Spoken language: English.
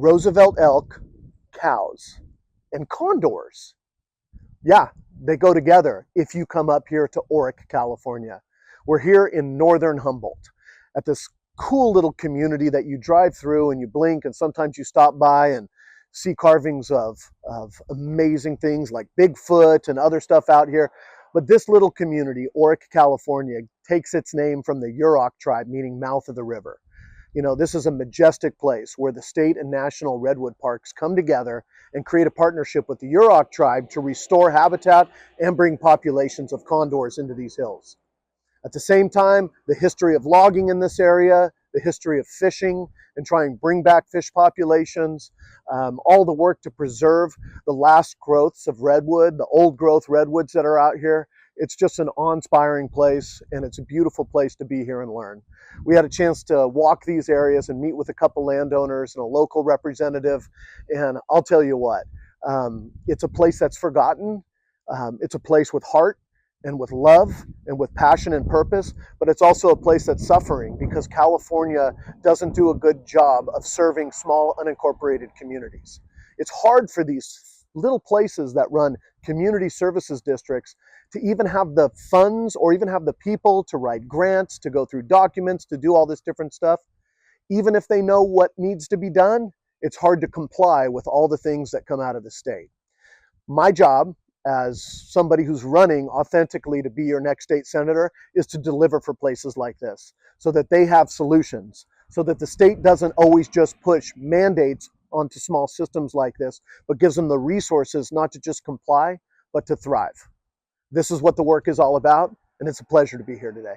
Roosevelt elk, cows, and condors. Yeah, they go together if you come up here to Orick, California. We're here in northern Humboldt at this cool little community that you drive through and you blink, and sometimes you stop by and see carvings of amazing things like Bigfoot and other stuff out here. But this little community, Orick, California, takes its name from the Yurok Tribe, meaning mouth of the river. You know, this is a majestic place where the state and national redwood parks come together and create a partnership with the Yurok Tribe to restore habitat and bring populations of condors into these hills. At the same time, the history of logging in this area, the history of fishing and trying to bring back fish populations, all the work to preserve the last growths of redwood, the old growth redwoods that are out here. It's just an awe-inspiring place, and it's a beautiful place to be here and learn. We had a chance to walk these areas and meet with a couple landowners and a local representative, and I'll tell you what, it's a place that's forgotten. It's a place with heart and with love and with passion and purpose, but it's also a place that's suffering because California doesn't do a good job of serving small unincorporated communities. It's hard for these little places that run community services districts to even have the funds or even have the people to write grants, to go through documents, to do all this different stuff. Even if they know what needs to be done, it's hard to comply with all the things that come out of the state. My job as somebody who's running authentically to be your next state senator is to deliver for places like this so that they have solutions, so that the state doesn't always just push mandates onto small systems like this, but gives them the resources not to just comply, but to thrive. This is what the work is all about, and it's a pleasure to be here today.